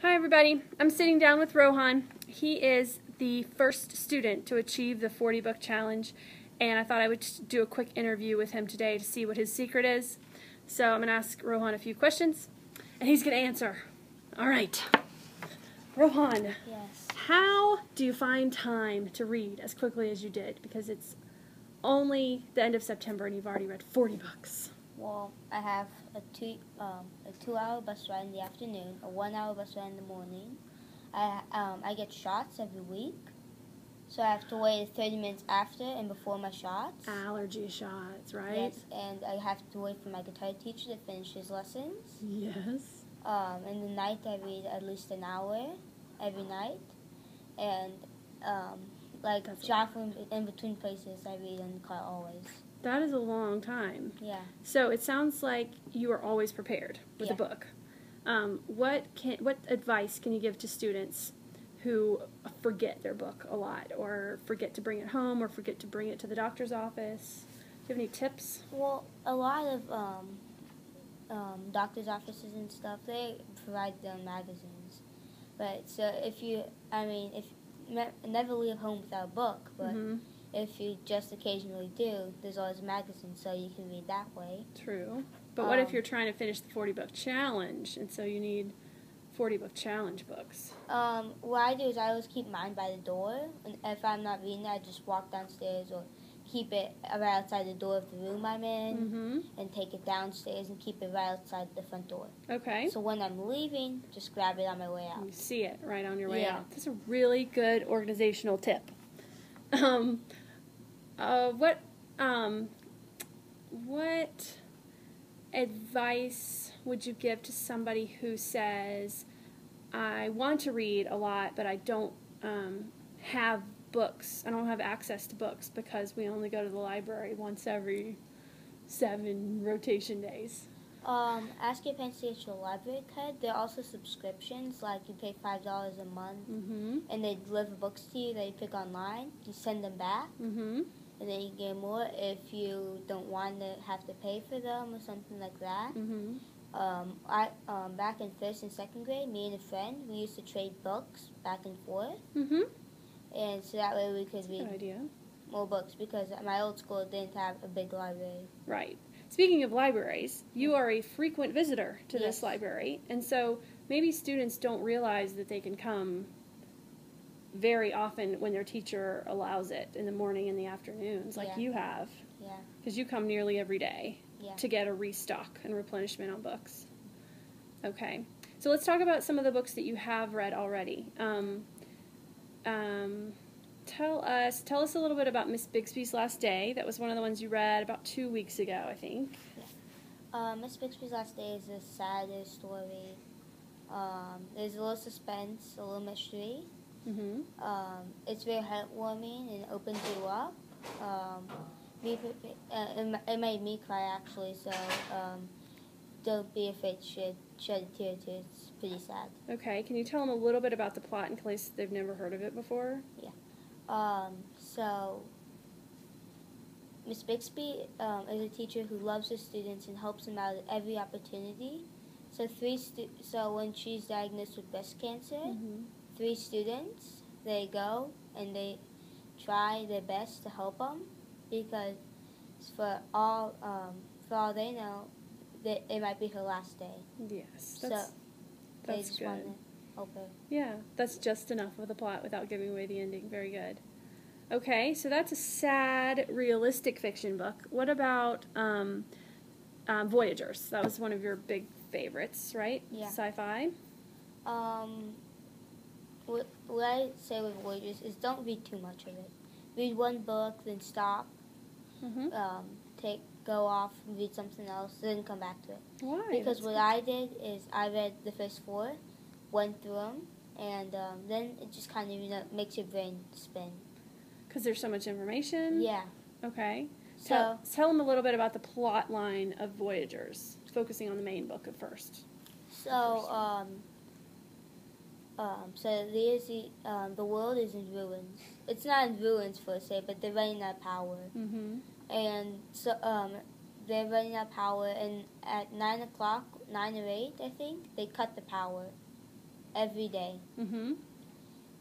Hi everybody, I'm sitting down with Rohan. He is the first student to achieve the 40 book challenge, and I thought I would just do a quick interview with him today to see what his secret is. So I'm going to ask Rohan a few questions, and he's going to answer. Alright, Rohan, Yes. how do you find time to read as quickly as you did? Because it's only the end of September and you've already read 40 books. Well, I have a 2-hour bus ride in the afternoon, a 1-hour bus ride in the morning. I get shots every week, so I have to wait 30 minutes after and before my shots. Allergy shots, right? Yes, and I have to wait for my guitar teacher to finish his lessons. Yes. In the night, I read at least an hour every night, and shopping in between places, I read in the car always. That is a long time. Yeah. So it sounds like you are always prepared with a book. What advice can you give to students who forget their book a lot, or forget to bring it home, or forget to bring it to the doctor's office? Do you have any tips? Well, a lot of doctor's offices and stuff, they provide them magazines. But so if never leave home without a book, but if you just occasionally do, there's always a magazine, so you can read that way. True. But what if you're trying to finish the 40 book challenge, and so you need 40 book challenge books? What I do is I always keep mine by the door, and if I'm not reading it, I just walk downstairs or keep it right outside the door of the room I'm in, and take it downstairs and keep it right outside the front door. Okay. So when I'm leaving, just grab it on my way out. You see it right on your way out. That's a really good organizational tip. What advice would you give to somebody who says, I want to read a lot, but I don't have books. I don't have access to books because we only go to the library once every 7 rotation days? Ask your parents to get your library card. There are also subscriptions, like you pay $5 a month, and they deliver books to you that you pick online. You send them back, and then you get more if you don't want to have to pay for them or something like that. Back in 1st and 2nd grade, me and a friend, we used to trade books back and forth, and so that way we could read more books, because at my old school didn't have a big library. Right. Speaking of libraries, you are a frequent visitor to this library, and so maybe students don't realize that they can come very often when their teacher allows it, in the morning and the afternoons, like you have. Yeah. Because you come nearly every day to get a restock and replenishment on books. Okay. So let's talk about some of the books that you have read already. Tell us a little bit about Miss Bixby's Last Day. That was one of the ones you read about 2 weeks ago, I think. Yeah. Miss Bixby's Last Day is a sadder story. There's a little suspense, a little mystery. It's very heartwarming and opens you up. It made me cry, actually, so don't be afraid to shed a tear too. It's pretty sad. Okay, can you tell them a little bit about the plot in case they've never heard of it before? Yeah. So Miss Bixby is a teacher who loves her students and helps them out at every opportunity. So when she's diagnosed with breast cancer, 3 students, they go and they try their best to help them, because for all they know, that it might be her last day. Yes, they just good. want to help her. Yeah, that's just enough of the plot without giving away the ending. Very good. Okay, so that's a sad, realistic fiction book. What about Voyagers? That was one of your big favorites, right? Yeah. Sci-fi? What I say with Voyagers is don't read too much of it. Read one book, then stop. Go off and read something else, then come back to it. Why? Because what I did is I read the first 4, went through them, and then it just kind of makes your brain spin. Because there's so much information? Yeah. Okay. So tell them a little bit about the plot line of Voyagers, focusing on the main book at first. So there's the world is in ruins. It's not in ruins per se, but they're running out of power. And so they're running out of power, and at 9 o'clock, 9 or 8, I think, they cut the power. every day. Mm-hmm.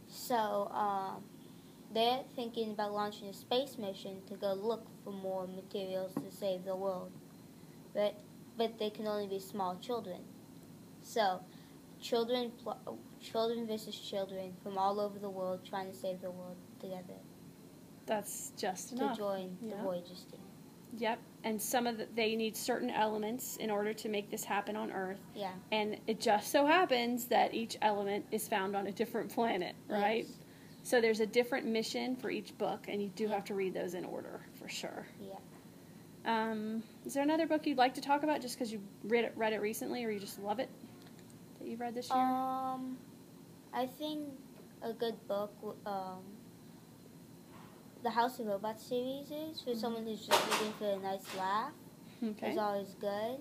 So they're thinking about launching a space mission to go look for more materials to save the world. But they can only be small children. So children versus children from all over the world trying to save the world together. That's just enough. To join the Yep. Voyagers team. Yep. And they need certain elements in order to make this happen on Earth. Yeah. And it just so happens that each element is found on a different planet, right? Yes. So there's a different mission for each book, and you do Yeah. have to read those in order, for sure. Yeah. Is there another book you'd like to talk about just because you read it recently or you just love it that you've read this year? I think a good book, the House of Robots series is for someone who's just looking for a nice laugh. Okay. It's always good.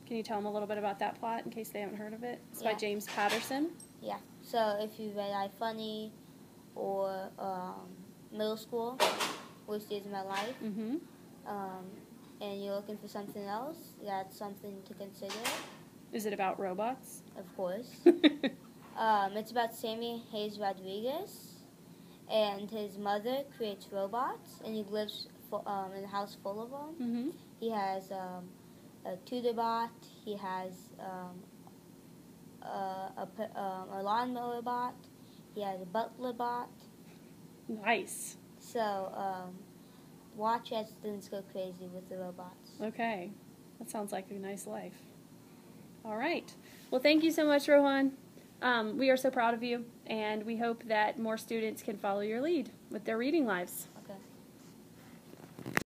Can you tell them a little bit about that plot in case they haven't heard of it? It's by Yeah. James Patterson. Yeah. So if you read iFunny or Middle School, Worst Days of My Life, Mm-hmm. and you're looking for something else, that's something to consider, Is it about robots? of course. It's about Sammy Hayes Rodriguez, and his mother creates robots, and he lives in a house full of them. Mm-hmm. He has a tutor bot. He has a lawnmower bot. He has a butler bot. Nice. So watch as students go crazy with the robots. Okay. That sounds like a nice life. All right. Well, thank you so much, Rohan. We are so proud of you, and we hope that more students can follow your lead with their reading lives.